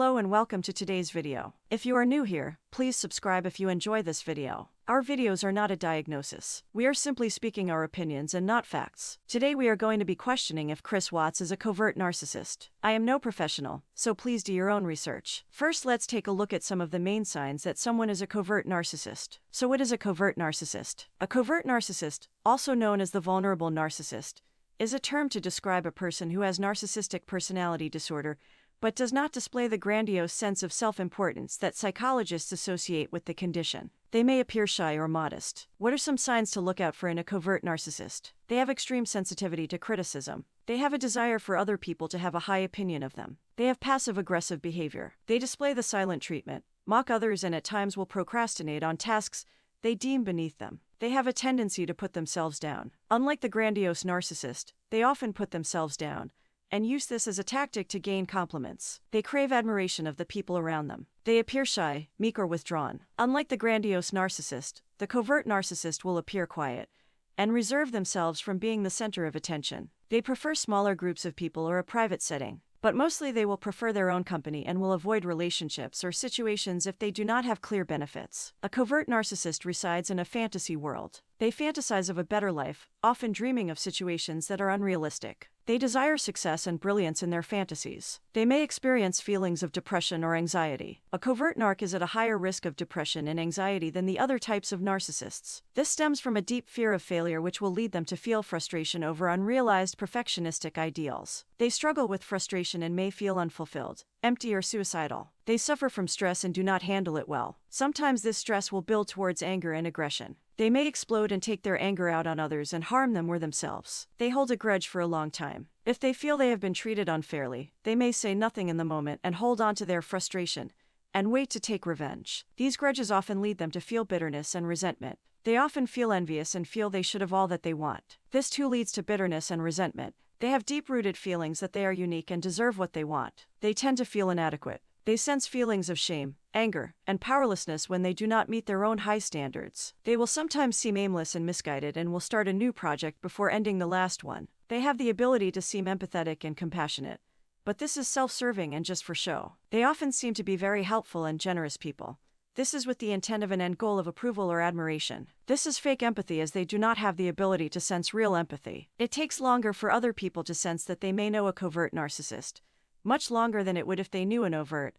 Hello and welcome to today's video. If you are new here, please subscribe if you enjoy this video. Our videos are not a diagnosis. We are simply speaking our opinions and not facts. Today we are going to be questioning if Chris Watts is a covert narcissist. I am no professional, so please do your own research. First, let's take a look at some of the main signs that someone is a covert narcissist. So what is a covert narcissist? A covert narcissist, also known as the vulnerable narcissist, is a term to describe a person who has narcissistic personality disorder but does not display the grandiose sense of self-importance that psychologists associate with the condition. They may appear shy or modest. What are some signs to look out for in a covert narcissist? They have extreme sensitivity to criticism. They have a desire for other people to have a high opinion of them. They have passive-aggressive behavior. They display the silent treatment, mock others, and at times will procrastinate on tasks they deem beneath them. They have a tendency to put themselves down. Unlike the grandiose narcissist, they often put themselves down and use this as a tactic to gain compliments. They crave admiration of the people around them. They appear shy, meek, or withdrawn. Unlike the grandiose narcissist, the covert narcissist will appear quiet and reserve themselves from being the center of attention. They prefer smaller groups of people or a private setting, but mostly they will prefer their own company and will avoid relationships or situations if they do not have clear benefits. A covert narcissist resides in a fantasy world. They fantasize of a better life, often dreaming of situations that are unrealistic. They desire success and brilliance in their fantasies. They may experience feelings of depression or anxiety. A covert narc is at a higher risk of depression and anxiety than the other types of narcissists. This stems from a deep fear of failure, which will lead them to feel frustration over unrealized perfectionistic ideals. They struggle with frustration and may feel unfulfilled, empty, or suicidal. They suffer from stress and do not handle it well. Sometimes this stress will build towards anger and aggression. They may explode and take their anger out on others and harm them or themselves. They hold a grudge for a long time. If they feel they have been treated unfairly, they may say nothing in the moment and hold on to their frustration and wait to take revenge. These grudges often lead them to feel bitterness and resentment. They often feel envious and feel they should have all that they want. This too leads to bitterness and resentment. They have deep-rooted feelings that they are unique and deserve what they want. They tend to feel inadequate. They sense feelings of shame, anger, and powerlessness when they do not meet their own high standards. They will sometimes seem aimless and misguided and will start a new project before ending the last one. They have the ability to seem empathetic and compassionate, but this is self-serving and just for show. They often seem to be very helpful and generous people. This is with the intent of an end goal of approval or admiration. This is fake empathy, as they do not have the ability to sense real empathy. It takes longer for other people to sense that they may know a covert narcissist, much longer than it would if they knew an overt,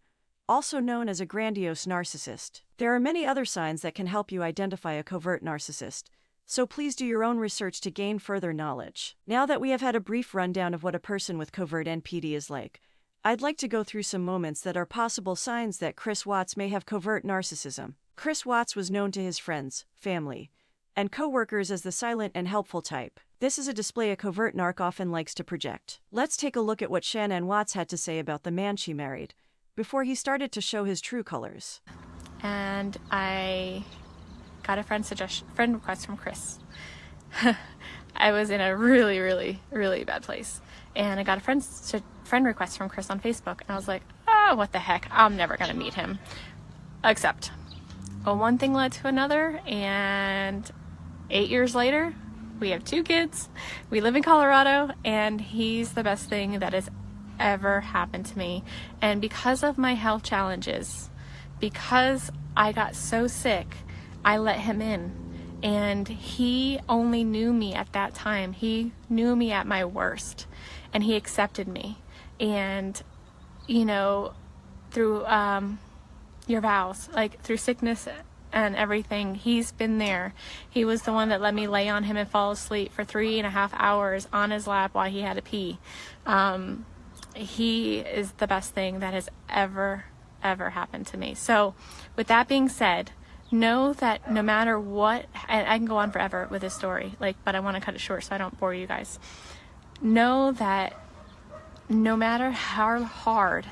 also known as a grandiose narcissist. There are many other signs that can help you identify a covert narcissist, so please do your own research to gain further knowledge. Now that we have had a brief rundown of what a person with covert NPD is like, I'd like to go through some moments that are possible signs that Chris Watts may have covert narcissism. Chris Watts was known to his friends, family, and co-workers as the silent and helpful type. This is a display a covert narc often likes to project. Let's take a look at what Shannon Watts had to say about the man she married before he started to show his true colors. And I got a friend request from Chris. I was in a really bad place, and I got a friend request from Chris on Facebook, and I was like, oh, what the heck, I'm never gonna meet him. Except, well, one thing led to another, and 8 years later, we have 2 kids, we live in Colorado, and he's the best thing that has ever happened to me. And because of my health challenges, because I got so sick, I let him in. And he only knew me at that time. He knew me at my worst, and he accepted me. And, you know, through your vows, like through sickness and everything, he's been there. He was the one that let me lay on him and fall asleep for 3.5 hours on his lap while he had to pee. He is the best thing that has ever happened to me. So with that being said, know that no matter what, and I can go on forever with this story, but I want to cut it short so I don't bore you guys. Know that no matter how hard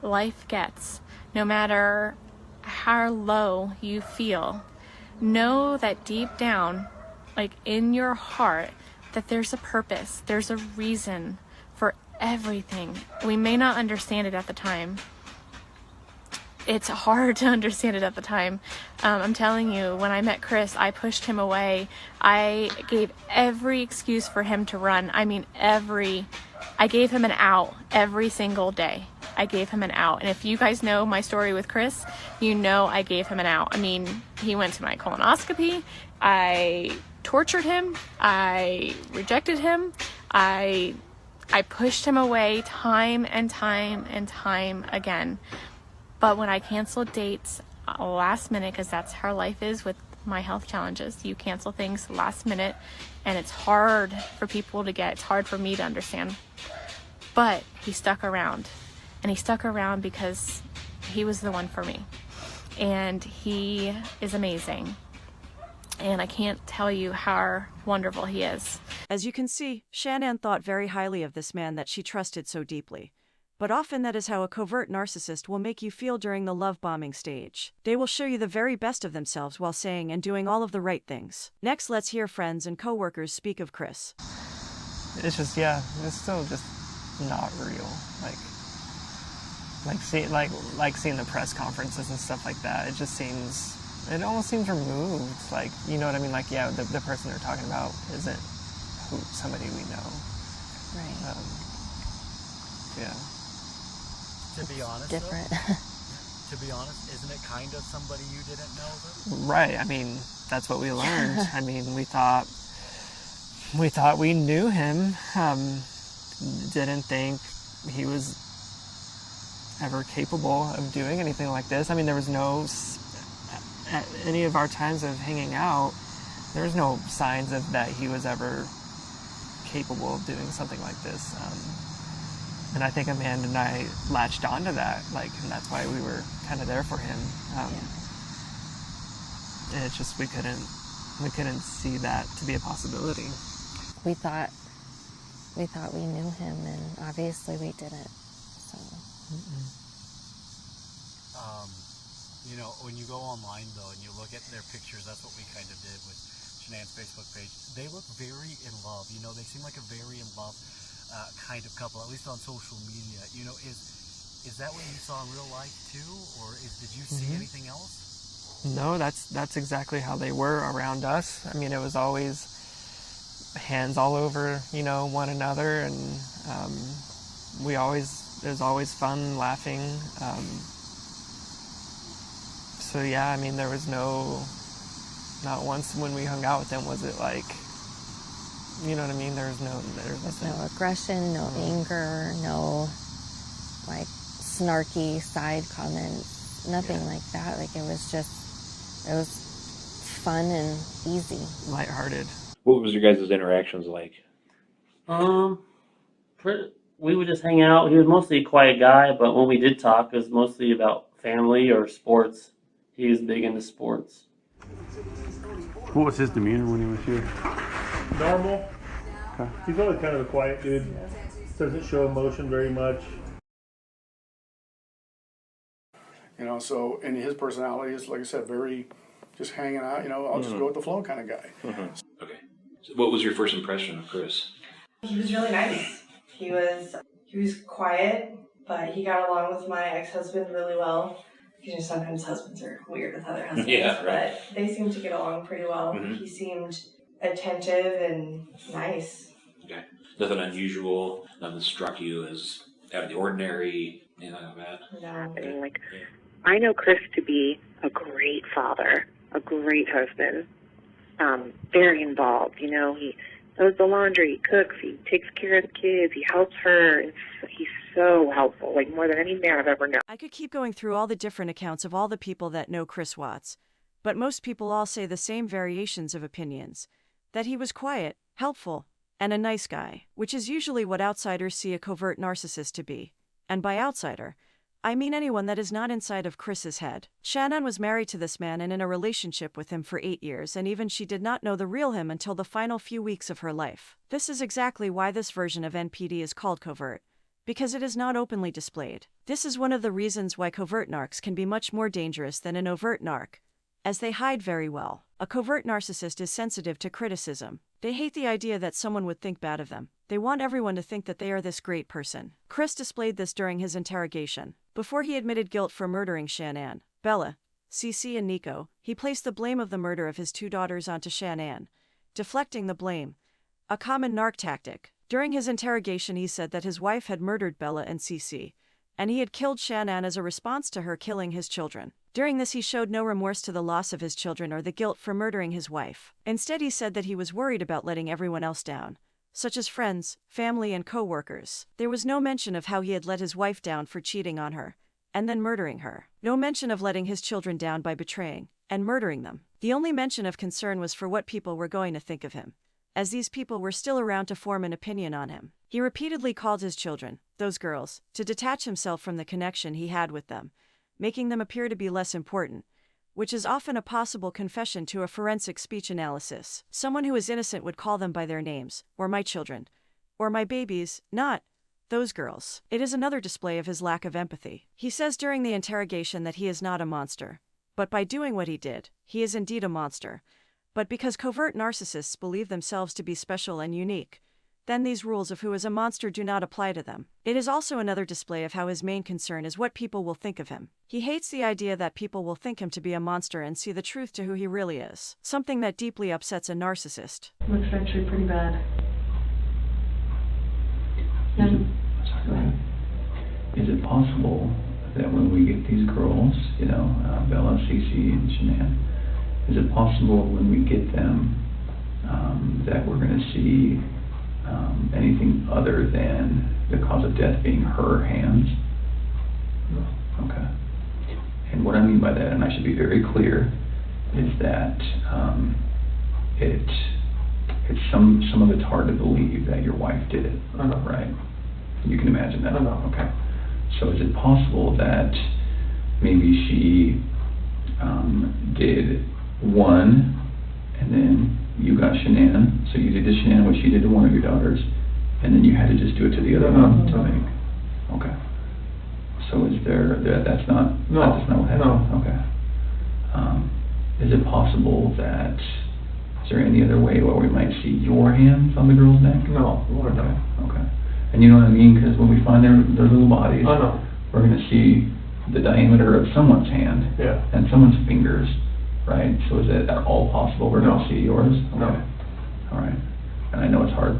life gets, no matter how low you feel, know that deep down, in your heart, that there's a purpose, there's a reason for everything. We may not understand it at the time. It's hard to understand it at the time. I'm telling you, when I met Chris, I pushed him away. I gave every excuse for him to run. I mean, I gave him an out every single day. I gave him an out. And if you guys know my story with Chris, you know I gave him an out. I mean, he went to my colonoscopy. I tortured him. I rejected him. I pushed him away time and time and time again. But when I canceled dates last minute, because that's how life is with my health challenges, you cancel things last minute, and it's hard for people to get, it's hard for me to understand. But he stuck around, and he stuck around because he was the one for me. And he is amazing. And I can't tell you how wonderful he is. As you can see, Shanann thought very highly of this man that she trusted so deeply. But often that is how a covert narcissist will make you feel during the love bombing stage. They will show you the very best of themselves while saying and doing all of the right things. Next, let's hear friends and coworkers speak of Chris. It's just, yeah, it's still just not real. Like seeing the press conferences and stuff like that. It almost seems removed. Like, you know what I mean? Like, yeah, the person they're talking about isn't somebody we know. Right. Yeah. To be honest, different. To be honest, isn't it kind of somebody you didn't know, though? Right. I mean, that's what we learned. I mean, we thought we knew him. Didn't think he was ever capable of doing anything like this. I mean, there was no, at any of our times of hanging out, there was no signs of that he was ever capable of doing something like this. And I think Amanda and I latched onto that, and that's why we were kind of there for him. And it's just we couldn't see that to be a possibility. We thought we knew him, and obviously we didn't. So. You know, when you go online though and you look at their pictures, that's what we kind of did with Shanann's Facebook page. They look very in love. You know, they seem like a very in love kind of couple, at least on social media. You know, is that what you saw in real life too, or did you see anything else? No, that's exactly how they were around us. I mean, it was always hands all over, one another, and it was always fun, laughing. So yeah, I mean, there was not once when we hung out with them was it like, you know what I mean? There's nothing. No aggression, no anger, no snarky side comments, nothing like that. It was fun and easy. Lighthearted. What was your guys' interactions like? We would just hang out. He was mostly a quiet guy, but when we did talk, it was mostly about family or sports. He was big into sports. What was his demeanor when he was here? Normal. Okay. He's always kind of a quiet dude. Doesn't show emotion very much. So, and his personality is, like I said, very just hanging out, I'll just go with the flow kind of guy. Okay. So what was your first impression of Chris? He was really nice. He was quiet, but he got along with my ex-husband really well. Sometimes husbands are weird with other husbands, Yeah, right. But they seemed to get along pretty well. He seemed attentive and nice. Okay. Nothing unusual, nothing struck you as out of the ordinary, anything like that? No. Okay. I know Chris to be a great father, a great husband, very involved. He does the laundry, he cooks, he takes care of the kids, he helps her. He's so helpful, more than any man I've ever known. I could keep going through all the different accounts of all the people that know Chris Watts, but most people all say the same variations of opinions. That he was quiet, helpful, and a nice guy, which is usually what outsiders see a covert narcissist to be. And by outsider, I mean anyone that is not inside of Chris's head. Shanann was married to this man and in a relationship with him for 8 years, and even she did not know the real him until the final few weeks of her life. This is exactly why this version of NPD is called covert, because it is not openly displayed. This is one of the reasons why covert narcs can be much more dangerous than an overt narc, as they hide very well. A covert narcissist is sensitive to criticism. They hate the idea that someone would think bad of them. They want everyone to think that they are this great person. Chris displayed this during his interrogation. Before he admitted guilt for murdering Shanann, Bella, Cece, and Nico, he placed the blame of the murder of his 2 daughters onto Shanann, deflecting the blame, a common narc tactic. During his interrogation, he said that his wife had murdered Bella and Cece, and he had killed Shanann as a response to her killing his children. During this, he showed no remorse to the loss of his children or the guilt for murdering his wife. Instead, he said that he was worried about letting everyone else down, such as friends, family, and co-workers. There was no mention of how he had let his wife down for cheating on her, and then murdering her. No mention of letting his children down by betraying and murdering them. The only mention of concern was for what people were going to think of him, as these people were still around to form an opinion on him. He repeatedly called his children, those girls, to detach himself from the connection he had with them, making them appear to be less important, which is often a possible confession to a forensic speech analysis. Someone who is innocent would call them by their names, or my children, or my babies, not those girls. It is another display of his lack of empathy. He says during the interrogation that he is not a monster, but by doing what he did, he is indeed a monster. But because covert narcissists believe themselves to be special and unique, then these rules of who is a monster do not apply to them. It is also another display of how his main concern is what people will think of him. He hates the idea that people will think him to be a monster and see the truth to who he really is, something that deeply upsets a narcissist. Looks actually pretty bad. Is it possible that when we get these girls, Bella, Cece, and Shanann, is it possible when we get them that we're going to see anything other than the cause of death being her hands? Okay. And what I mean by that, and I should be very clear, is that it's some of it's hard to believe that your wife did it. I know. Right? You can imagine that. I know. Okay. So is it possible that maybe she did one, and then you got Shanann, so you did to Shanann what she did to one of your daughters, and then you had to just do it to the other one to make. Okay. So is that's not what happened? No. Okay. Is it possible that, is there any other way where we might see your hands on the girl's neck? No. Okay. And you know what I mean? Because when we find their little bodies, I know. we're going to see the diameter of someone's hand and someone's fingers, right? So is it at all possible we're going to see yours? Okay. No. All right. And I know it's hard,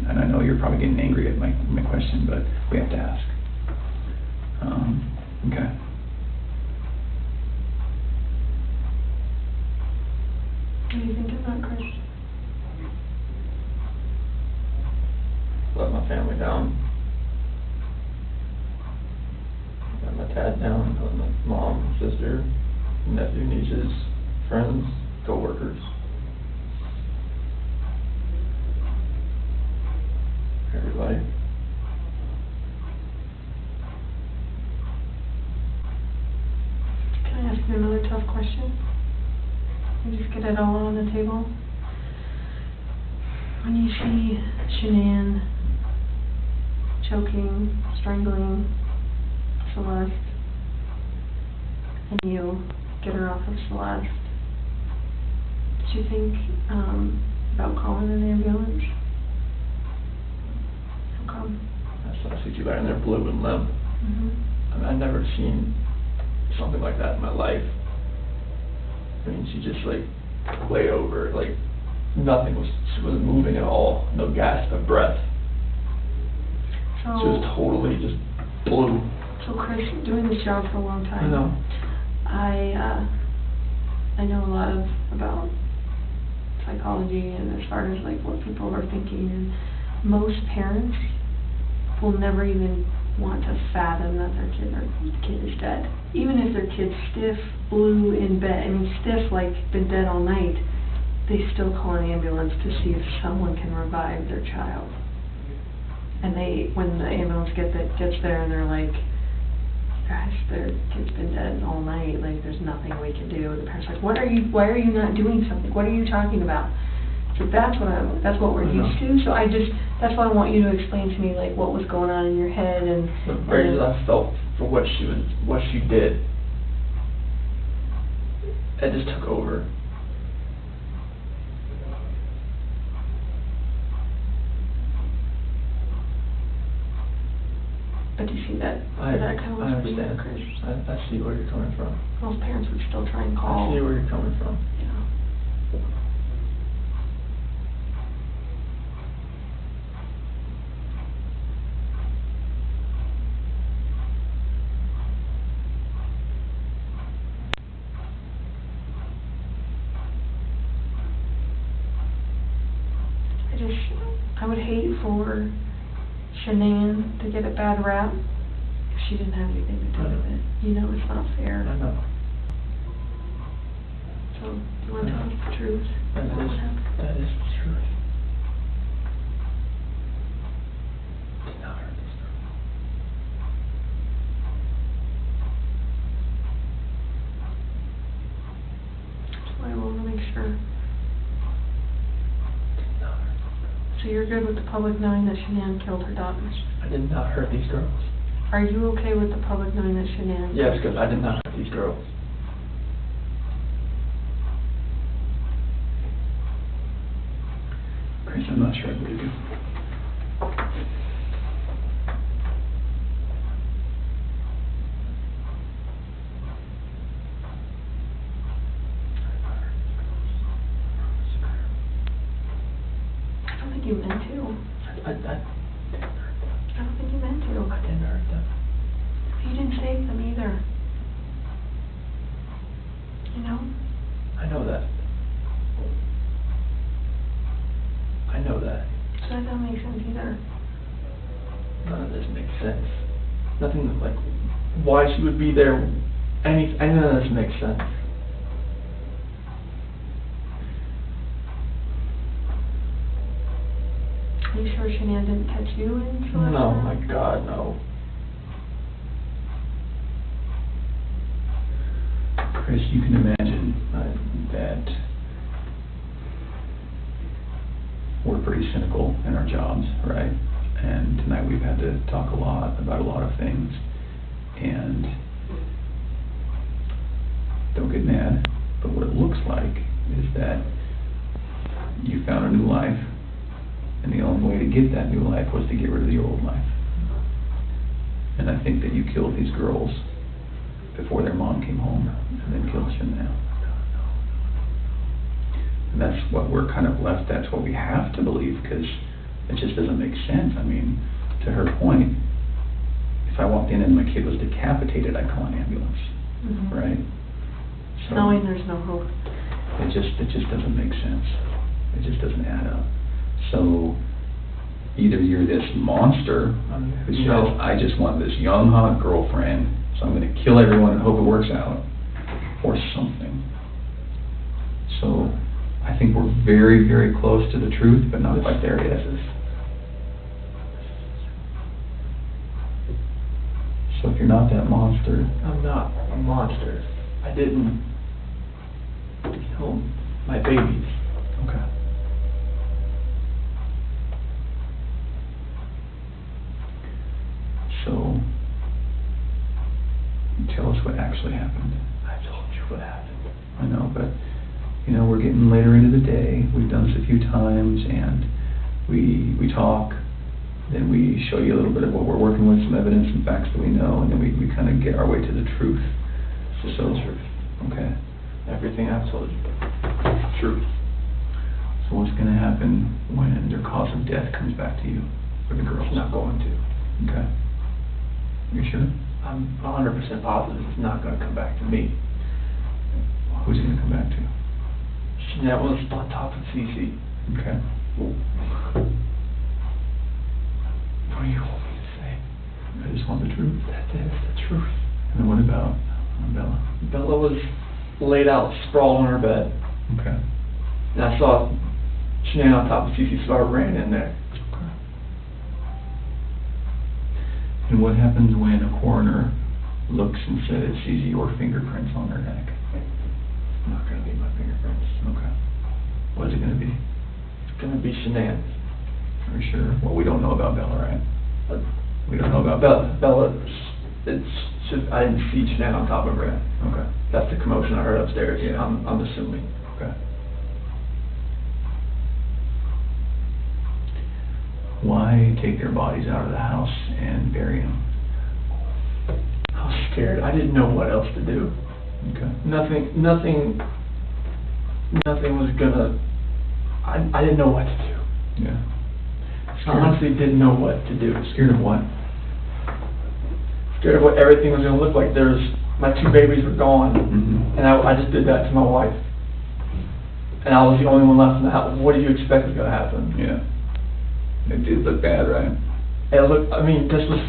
and I know you're probably getting angry at my question, but we have to ask. Okay. What do you think about Chris? Let my family down. Let my dad down, let my mom, sister, nephew, nieces, friends, co-workers. Everybody. Can I ask you another tough question? And just get it all on the table. When you see Shanann choking, strangling Celeste, and you get her off of Celeste, did you think about calling an ambulance? How come? I saw Cece laying there blue and limp. I mean, I'd never seen something like that in my life. I mean, she just like way over, like nothing she wasn't moving at all, no gasp of breath. So, she was totally just blue. So Chris, doing this job for a long time. I know. I know a lot about psychology and as far as like what people are thinking, and most parents will never even want to fathom that their kid is dead. Even if their kid's stiff, blue in bed, I mean stiff like been dead all night, they still call an ambulance to see if someone can revive their child. And when the ambulance gets there and they're like, gosh, their kid's been dead all night, like there's nothing we can do. The parents are like, why are you not doing something? What are you talking about? So that's what we're used to. So that's why I want you to explain to me like what was going on in your head and the rage that I felt for what she did. It just took over. But do you see that? I kind of understand. I see where you're coming from. Most parents would still try and call. I see where you're coming from. Yeah. I would hate for Shanann to get a bad rap if she didn't have anything to do with it. You know, it's not fair. I know. So, do you want to tell us the truth? That is the truth. Did not hurt this girl. So I want to make sure. So you're good with the public knowing that Shanann killed her daughters? I did not hurt these girls. Are you okay with the public knowing that Shanann? Yes, because I did not hurt these girls. Chris, I'm not sure I believe you. I don't think you meant to. I didn't hurt them. I don't think you meant to. I didn't hurt them. You didn't save them either. You know? I know that. I know that. So that doesn't make sense either. None of this makes sense. Nothing like why she would be there. None of this makes sense. Are you sure Shanann didn't catch you in Celeste? No, my God, no. Chris, you can imagine that we're pretty cynical in our jobs, right? And tonight we've had to talk a lot about a lot of things. And don't get mad, but what it looks like is that you found a new life, and the only way to get that new life was to get rid of the old life. And I think that you killed these girls before their mom came home, and then killed Shanann. And that's what we're kind of left, that's what we have to believe, because it just doesn't make sense. I mean, to her point, if I walked in and my kid was decapitated, I'd call an ambulance, right? So knowing there's no hope. It just doesn't make sense. It just doesn't add up. So either you're this monster who says, I just want this young, hot girlfriend, so I'm going to kill everyone and hope it works out, or something. So I think we're very, very close to the truth, but not quite there yet. So if you're not that monster... I'm not a monster. I didn't kill my babies. Okay. So, tell us what actually happened. I told you what happened. I know, but, you know, we're getting later into the day. We've done this a few times, and we talk, then we show you a little bit of what we're working with, some evidence and facts that we know, and then we kind of get our way to the truth. So the truth. Okay. Everything I've told you. Truth. So what's going to happen when their cause of death comes back to you, for the girls? It's not going to. Okay. You sure? I'm 100% positive it's not going to come back to me. Who's it going to come back to? That was on top of Cece. Okay. What do you want me to say? I just want the truth. That is the truth. And then what about Bella? Bella was laid out, sprawled on her bed. Okay. And I saw Shanann on top of Cece, so I ran in there. Okay. And what happens when a coroner looks and says, sees your fingerprints on her neck? It's not going to be my fingerprints. Okay. What is it going to be? It's going to be Shanann's. Are you sure? Well, we don't know about Bella, right? We don't know about Bella. It's just, I didn't see Shanann on top of her. Okay. That's the commotion I heard upstairs. Yeah. I'm assuming. Okay. Why take their bodies out of the house and bury them? I was scared. I didn't know what else to do. Okay. Nothing was gonna. I didn't know what to do. Yeah. I honestly didn't know what to do. Scared of what? Scared of what everything was gonna look like. My two babies were gone, and I just did that to my wife. And I was the only one left in the house. What do you expect was gonna happen? Yeah. It did look bad, right? This was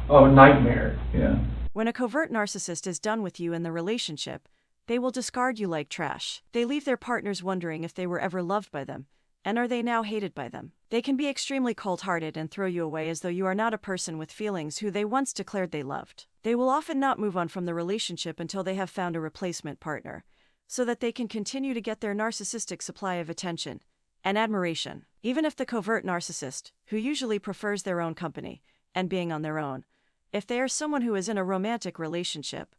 a nightmare. Yeah. When a covert narcissist is done with you in the relationship, they will discard you like trash. They leave their partners wondering if they were ever loved by them, and are they now hated by them. They can be extremely cold-hearted and throw you away as though you are not a person with feelings who they once declared they loved. They will often not move on from the relationship until they have found a replacement partner, so that they can continue to get their narcissistic supply of attention and admiration. Even if the covert narcissist, who usually prefers their own company and being on their own, if they are someone who is in a romantic relationship,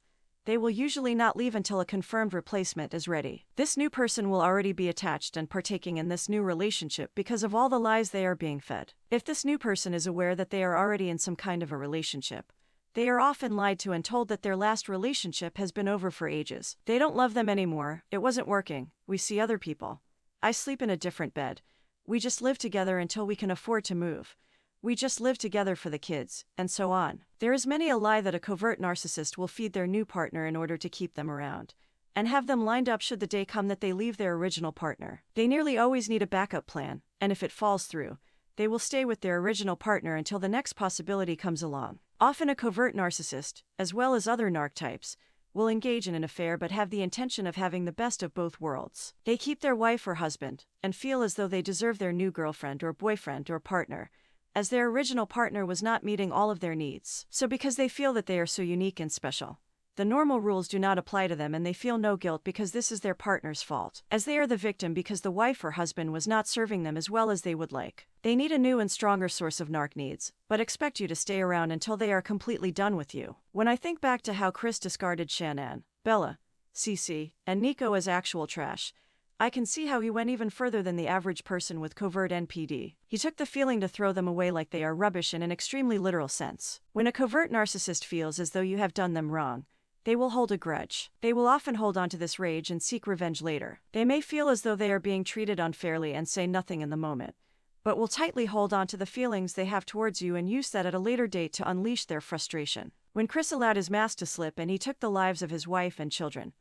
they will usually not leave until a confirmed replacement is ready. This new person will already be attached and partaking in this new relationship because of all the lies they are being fed. If this new person is aware that they are already in some kind of a relationship, they are often lied to and told that their last relationship has been over for ages. They don't love them anymore, it wasn't working, we see other people. I sleep in a different bed. We just live together until we can afford to move. We just live together for the kids, and so on. There is many a lie that a covert narcissist will feed their new partner in order to keep them around, and have them lined up should the day come that they leave their original partner. They nearly always need a backup plan, and if it falls through, they will stay with their original partner until the next possibility comes along. Often a covert narcissist, as well as other narc types, will engage in an affair but have the intention of having the best of both worlds. They keep their wife or husband, and feel as though they deserve their new girlfriend or boyfriend or partner, as their original partner was not meeting all of their needs. So because they feel that they are so unique and special, the normal rules do not apply to them and they feel no guilt because this is their partner's fault, as they are the victim because the wife or husband was not serving them as well as they would like. They need a new and stronger source of narc needs, but expect you to stay around until they are completely done with you. When I think back to how Chris discarded Shanann, Bella, Cece, and Nico as actual trash, I can see how he went even further than the average person with covert NPD. He took the feeling to throw them away like they are rubbish in an extremely literal sense. When a covert narcissist feels as though you have done them wrong, they will hold a grudge. They will often hold on to this rage and seek revenge later. They may feel as though they are being treated unfairly and say nothing in the moment, but will tightly hold on to the feelings they have towards you and use that at a later date to unleash their frustration. When Chris allowed his mask to slip and he took the lives of his wife and children,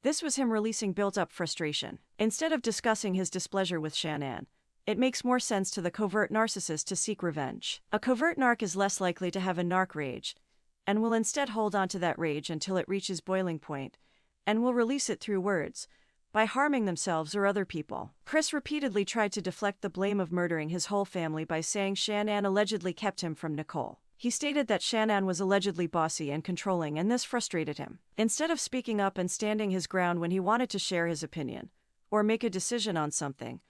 this was him releasing built-up frustration. Instead of discussing his displeasure with Shanann, it makes more sense to the covert narcissist to seek revenge. A covert narc is less likely to have a narc rage, and will instead hold on to that rage until it reaches boiling point, and will release it through words, by harming themselves or other people. Chris repeatedly tried to deflect the blame of murdering his whole family by saying Shanann allegedly kept him from Nicole. He stated that Shanann was allegedly bossy and controlling, and this frustrated him. Instead of speaking up and standing his ground when he wanted to share his opinion, or make a decision on something,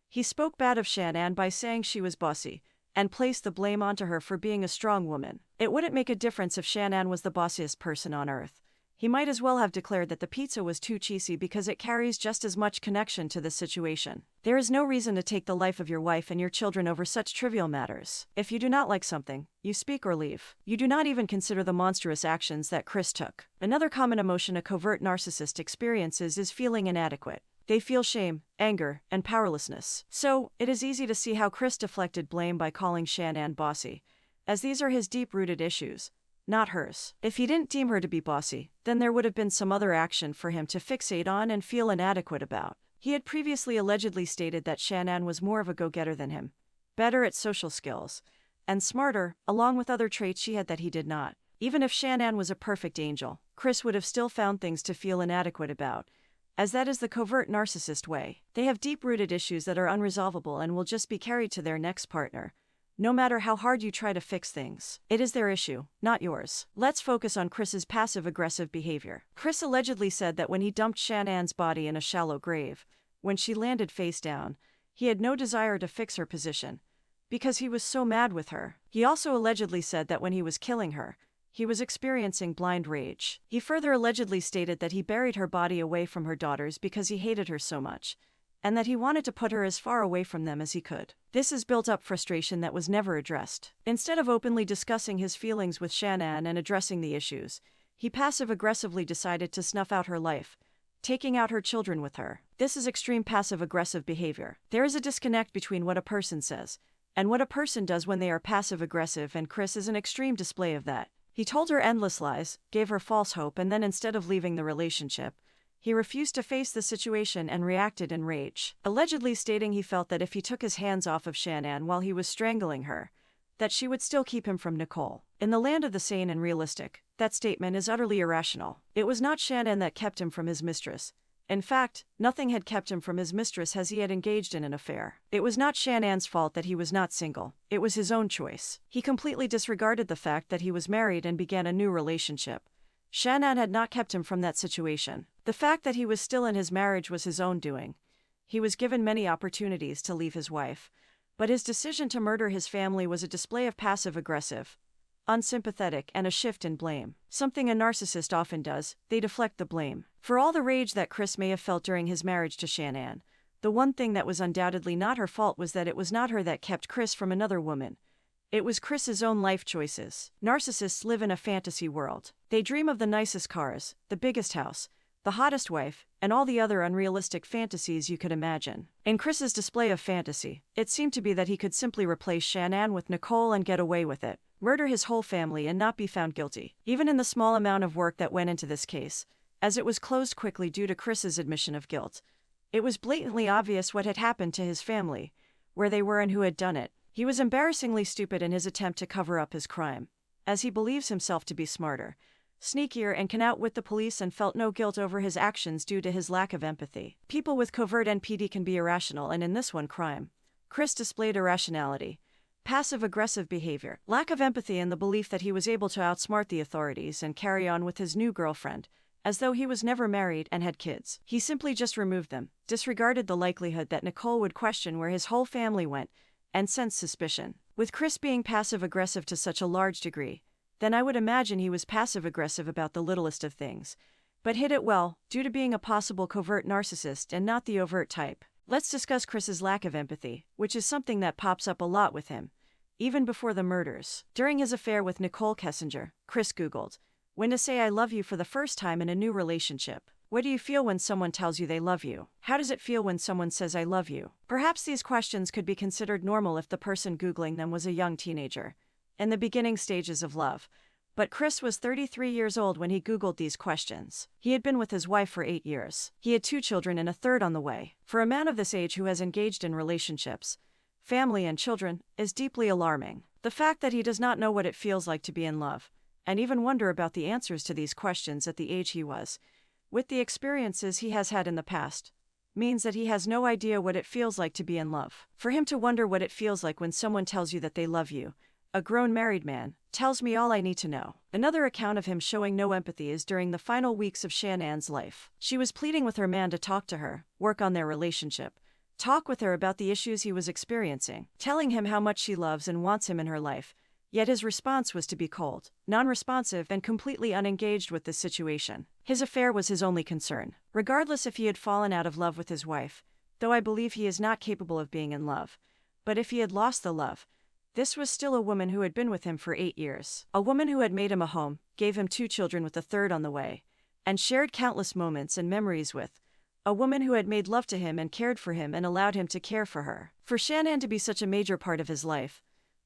he spoke bad of Shanann by saying she was bossy, and placed the blame onto her for being a strong woman. It wouldn't make a difference if Shanann was the bossiest person on earth. He might as well have declared that the pizza was too cheesy because it carries just as much connection to the situation. There is no reason to take the life of your wife and your children over such trivial matters. If you do not like something, you speak or leave. You do not even consider the monstrous actions that Chris took. Another common emotion a covert narcissist experiences is feeling inadequate. They feel shame, anger, and powerlessness. So, it is easy to see how Chris deflected blame by calling Shanann bossy, as these are his deep-rooted issues, not hers. If he didn't deem her to be bossy, then there would have been some other action for him to fixate on and feel inadequate about. He had previously allegedly stated that Shanann was more of a go-getter than him, better at social skills, and smarter, along with other traits she had that he did not. Even if Shanann was a perfect angel, Chris would have still found things to feel inadequate about, as that is the covert narcissist way. They have deep-rooted issues that are unresolvable and will just be carried to their next partner, no matter how hard you try to fix things. It is their issue, not yours. Let's focus on Chris's passive-aggressive behavior. Chris allegedly said that when he dumped Shanann's body in a shallow grave, when she landed face down, he had no desire to fix her position, because he was so mad with her. He also allegedly said that when he was killing her, he was experiencing blind rage. He further allegedly stated that he buried her body away from her daughters because he hated her so much, and that he wanted to put her as far away from them as he could. This has built up frustration that was never addressed. Instead of openly discussing his feelings with Shanann and addressing the issues, he passive-aggressively decided to snuff out her life, taking out her children with her. This is extreme passive-aggressive behavior. There is a disconnect between what a person says and what a person does when they are passive-aggressive, and Chris is an extreme display of that. He told her endless lies, gave her false hope, and then instead of leaving the relationship, He refused to face the situation and reacted in rage, allegedly stating he felt that if he took his hands off of Shanann while he was strangling her, that she would still keep him from Nicole. In the land of the sane and realistic, that statement is utterly irrational. It was not Shanann that kept him from his mistress. In fact, nothing had kept him from his mistress as he had engaged in an affair. It was not Shanann's fault that he was not single. It was his own choice. He completely disregarded the fact that he was married and began a new relationship. Shanann had not kept him from that situation. The fact that he was still in his marriage was his own doing. He was given many opportunities to leave his wife, but his decision to murder his family was a display of passive-aggressive, unsympathetic, and a shift in blame. Something a narcissist often does, they deflect the blame. For all the rage that Chris may have felt during his marriage to Shanann, the one thing that was undoubtedly not her fault was that it was not her that kept Chris from another woman. It was Chris's own life choices. Narcissists live in a fantasy world. They dream of the nicest cars, the biggest house, the hottest wife, and all the other unrealistic fantasies you could imagine. In Chris's display of fantasy, it seemed to be that he could simply replace Shanann with Nicole and get away with it, murder his whole family and not be found guilty. Even in the small amount of work that went into this case, as it was closed quickly due to Chris's admission of guilt, it was blatantly obvious what had happened to his family, where they were and who had done it. He was embarrassingly stupid in his attempt to cover up his crime, as he believes himself to be smarter, sneakier, and can outwit the police, and felt no guilt over his actions due to his lack of empathy. People with covert NPD can be irrational, and in this one crime, Chris displayed irrationality, passive-aggressive behavior, lack of empathy, and the belief that he was able to outsmart the authorities and carry on with his new girlfriend, as though he was never married and had kids. He simply just removed them, disregarded the likelihood that Nicole would question where his whole family went, and sensed suspicion. With Chris being passive-aggressive to such a large degree, then I would imagine he was passive-aggressive about the littlest of things, but hid it well, due to being a possible covert narcissist and not the overt type. Let's discuss Chris's lack of empathy, which is something that pops up a lot with him, even before the murders. During his affair with Nicole Kessinger, Chris Googled, "When to say I love you for the first time in a new relationship. What do you feel when someone tells you they love you? How does it feel when someone says I love you?" Perhaps these questions could be considered normal if the person Googling them was a young teenager, in the beginning stages of love. But Chris was 33 years old when he Googled these questions. He had been with his wife for 8 years. He had 2 children and a third on the way. For a man of this age who has engaged in relationships, family, and children, is deeply alarming. The fact that he does not know what it feels like to be in love, and even wonder about the answers to these questions at the age he was, with the experiences he has had in the past, means that he has no idea what it feels like to be in love. For him to wonder what it feels like when someone tells you that they love you, a grown married man, tells me all I need to know. Another account of him showing no empathy is during the final weeks of Shanann's life. She was pleading with her man to talk to her, work on their relationship, talk with her about the issues he was experiencing, telling him how much she loves and wants him in her life. Yet his response was to be cold, non-responsive, and completely unengaged with the situation. His affair was his only concern. Regardless if he had fallen out of love with his wife, though I believe he is not capable of being in love, but if he had lost the love, this was still a woman who had been with him for 8 years. A woman who had made him a home, gave him 2 children with a third on the way, and shared countless moments and memories with. A woman who had made love to him and cared for him and allowed him to care for her. For Shanann to be such a major part of his life,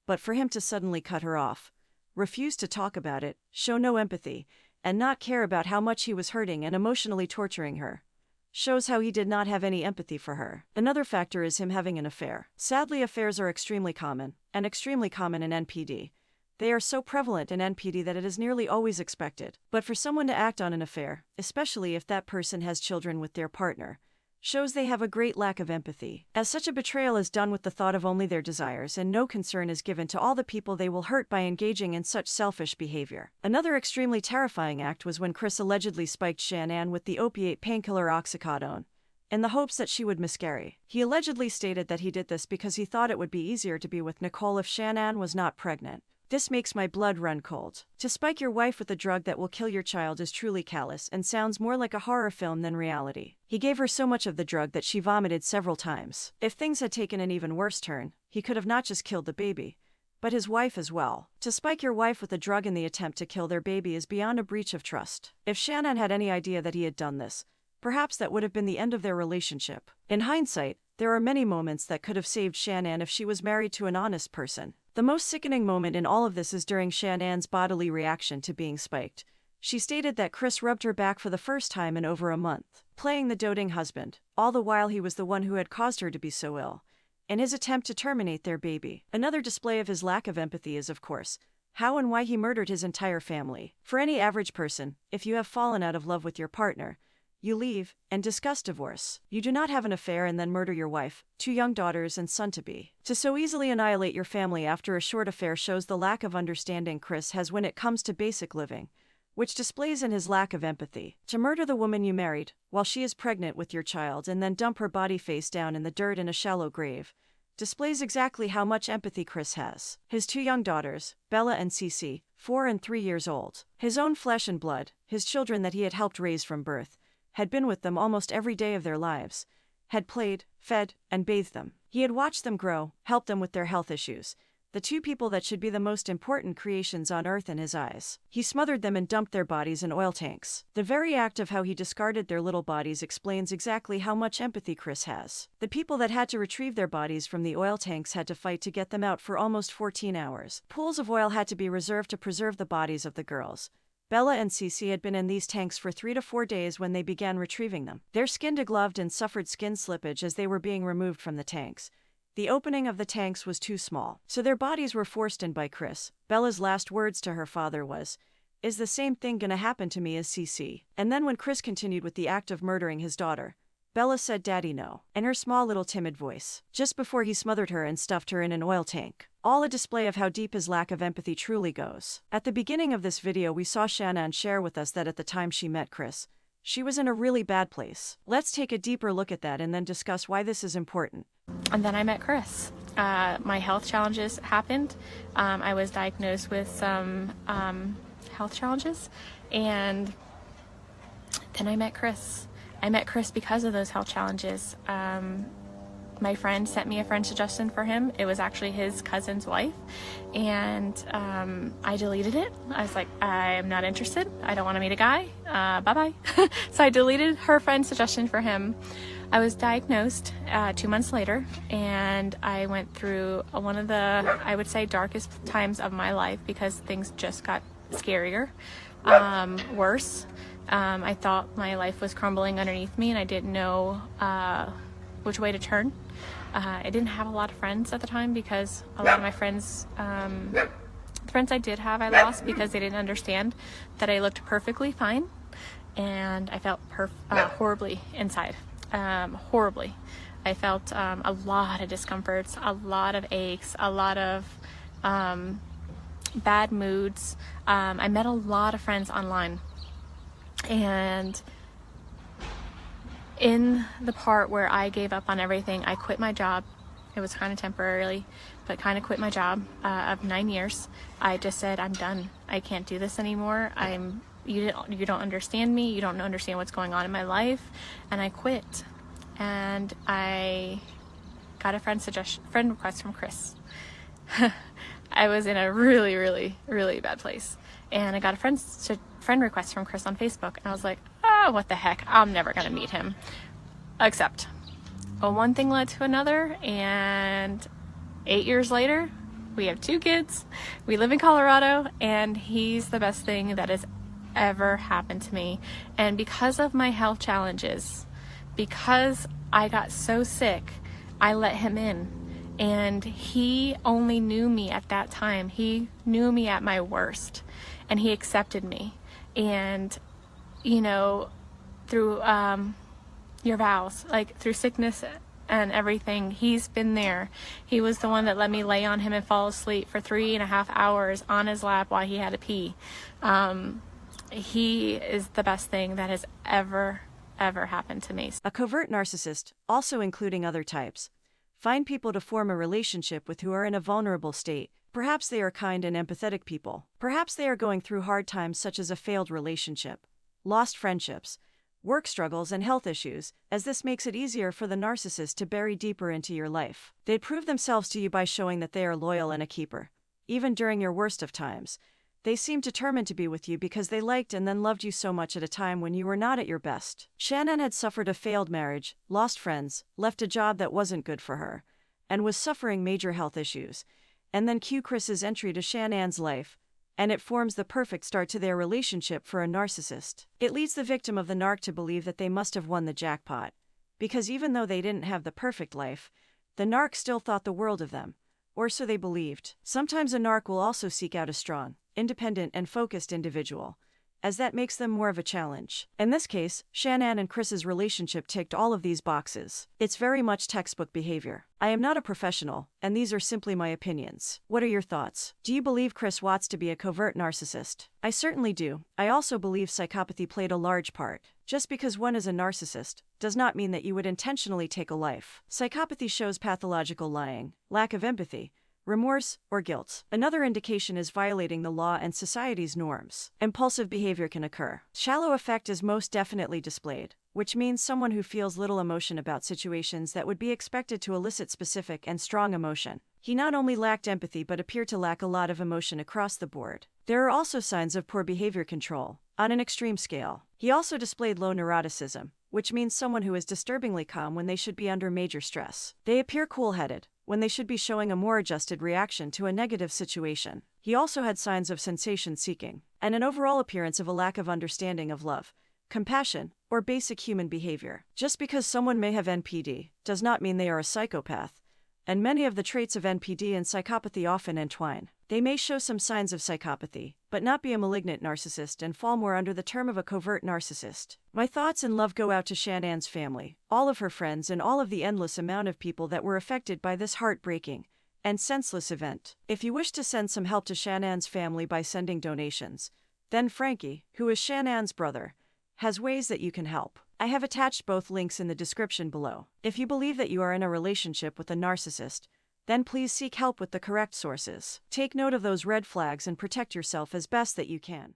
but for him to suddenly cut her off, refuse to talk about it, show no empathy, and not care about how much he was hurting and emotionally torturing her, shows how he did not have any empathy for her. Another factor is him having an affair. Sadly, affairs are extremely common, and extremely common in NPD. They are so prevalent in NPD that it is nearly always expected. But for someone to act on an affair, especially if that person has children with their partner, shows they have a great lack of empathy, as such a betrayal is done with the thought of only their desires and no concern is given to all the people they will hurt by engaging in such selfish behavior. Another extremely terrifying act was when Chris allegedly spiked Shanann with the opiate painkiller oxycodone, in the hopes that she would miscarry. He allegedly stated that he did this because he thought it would be easier to be with Nicole if Shanann was not pregnant. This makes my blood run cold. To spike your wife with a drug that will kill your child is truly callous and sounds more like a horror film than reality. He gave her so much of the drug that she vomited several times. If things had taken an even worse turn, he could have not just killed the baby, but his wife as well. To spike your wife with a drug in the attempt to kill their baby is beyond a breach of trust. If Shanann had any idea that he had done this, perhaps that would have been the end of their relationship. In hindsight, there are many moments that could have saved Shanann if she was married to an honest person. The most sickening moment in all of this is during Shanann's bodily reaction to being spiked. She stated that Chris rubbed her back for the first time in over a month, playing the doting husband, all the while he was the one who had caused her to be so ill, in his attempt to terminate their baby. Another display of his lack of empathy is, of course, how and why he murdered his entire family. For any average person, if you have fallen out of love with your partner, you leave and discuss divorce. You do not have an affair and then murder your wife, 2 young daughters and son-to-be. To so easily annihilate your family after a short affair shows the lack of understanding Chris has when it comes to basic living, which displays in his lack of empathy. To murder the woman you married, while she is pregnant with your child, and then dump her body face down in the dirt in a shallow grave, displays exactly how much empathy Chris has. His 2 young daughters, Bella and Cece, 4 and 3 years old, his own flesh and blood, his children that he had helped raise from birth, had been with them almost every day of their lives, had played, fed, and bathed them. He had watched them grow, helped them with their health issues, the 2 people that should be the most important creations on earth in his eyes. He smothered them and dumped their bodies in oil tanks. The very act of how he discarded their little bodies explains exactly how much empathy Chris has. The people that had to retrieve their bodies from the oil tanks had to fight to get them out for almost 14 hours. Pools of oil had to be reserved to preserve the bodies of the girls. Bella and Cece had been in these tanks for 3 to 4 days when they began retrieving them. Their skin degloved and suffered skin slippage as they were being removed from the tanks. The opening of the tanks was too small, so their bodies were forced in by Chris. Bella's last words to her father was, "Is the same thing gonna happen to me as Cece?" And then when Chris continued with the act of murdering his daughter, Bella said, "Daddy, no," in her small little timid voice, just before he smothered her and stuffed her in an oil tank. All a display of how deep his lack of empathy truly goes. At the beginning of this video we saw Shannon share with us that at the time she met Chris, she was in a really bad place. Let's take a deeper look at that and then discuss why this is important. And then I met Chris. My health challenges happened. I was diagnosed with some health challenges, and then I met Chris. I met Chris because of those health challenges. My friend sent me a friend suggestion for him. It was actually his cousin's wife, and I deleted it. I was like, I'm not interested. I don't want to meet a guy. Bye-bye. So I deleted her friend's suggestion for him. I was diagnosed 2 months later, and I went through one of the, I would say, darkest times of my life because things just got scarier, worse. I thought my life was crumbling underneath me, and I didn't know which way to turn. I didn't have a lot of friends at the time because a lot of my friends, the friends I did have, I lost because they didn't understand that I looked perfectly fine, and I felt horribly inside. Horribly. I felt a lot of discomforts, a lot of aches, a lot of bad moods. I met a lot of friends online, and in the part where I gave up on everything, I quit my job. It was kind of temporarily, but kind of quit my job of 9 years. I just said, I'm done. I can't do this anymore. You don't understand me. You don't understand what's going on in my life. And I quit. And I got a friend request from Chris. I was in a really, really, really bad place. And I got a friend request from Chris on Facebook. And I was like, oh, what the heck? I'm never going to meet him. Except, one thing led to another. And 8 years later, we have 2 kids. We live in Colorado. And he's the best thing that has ever happened to me. And because of my health challenges, because I got so sick, I let him in. And he only knew me at that time. He knew me at my worst. And he accepted me. And, you know, through your vows, like through sickness and everything, he's been there. He was the one that let me lay on him and fall asleep for 3.5 hours on his lap while he had to pee. He is the best thing that has ever happened to me. A covert narcissist, also including other types, find people to form a relationship with who are in a vulnerable state. Perhaps they are kind and empathetic people. Perhaps they are going through hard times such as a failed relationship, lost friendships, work struggles, and health issues, as this makes it easier for the narcissist to bury deeper into your life. They prove themselves to you by showing that they are loyal and a keeper. Even during your worst of times, they seem determined to be with you because they liked and then loved you so much at a time when you were not at your best. Shannon had suffered a failed marriage, lost friends, left a job that wasn't good for her, and was suffering major health issues. And then cue Chris's entry to Shannon's life, and it forms the perfect start to their relationship for a narcissist. It leads the victim of the narc to believe that they must have won the jackpot, because even though they didn't have the perfect life, the narc still thought the world of them, or so they believed. Sometimes a narc will also seek out a strong, independent, and focused individual, as that makes them more of a challenge. In this case, Shanann and Chris's relationship ticked all of these boxes. It's very much textbook behavior. I am not a professional, and these are simply my opinions. What are your thoughts? Do you believe Chris Watts to be a covert narcissist? I certainly do. I also believe psychopathy played a large part. Just because one is a narcissist does not mean that you would intentionally take a life. Psychopathy shows pathological lying, lack of empathy, remorse, or guilt. Another indication is violating the law and society's norms. Impulsive behavior can occur. Shallow affect is most definitely displayed, which means someone who feels little emotion about situations that would be expected to elicit specific and strong emotion. He not only lacked empathy but appeared to lack a lot of emotion across the board. There are also signs of poor behavior control, on an extreme scale. He also displayed low neuroticism, which means someone who is disturbingly calm when they should be under major stress. They appear cool-headed when they should be showing a more adjusted reaction to a negative situation. He also had signs of sensation-seeking, and an overall appearance of a lack of understanding of love, compassion, or basic human behavior. Just because someone may have NPD does not mean they are a psychopath, and many of the traits of NPD and psychopathy often entwine. They may show some signs of psychopathy, but not be a malignant narcissist and fall more under the term of a covert narcissist. My thoughts and love go out to Shanann's family, all of her friends, and all of the endless amount of people that were affected by this heartbreaking and senseless event. If you wish to send some help to Shanann's family by sending donations, then Frankie, who is Shanann's brother, has ways that you can help. I have attached both links in the description below. If you believe that you are in a relationship with a narcissist, then please seek help with the correct sources. Take note of those red flags and protect yourself as best that you can.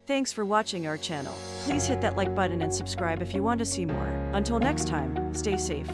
Thanks for watching our channel. Please hit that like button and subscribe if you want to see more. Until next time, stay safe.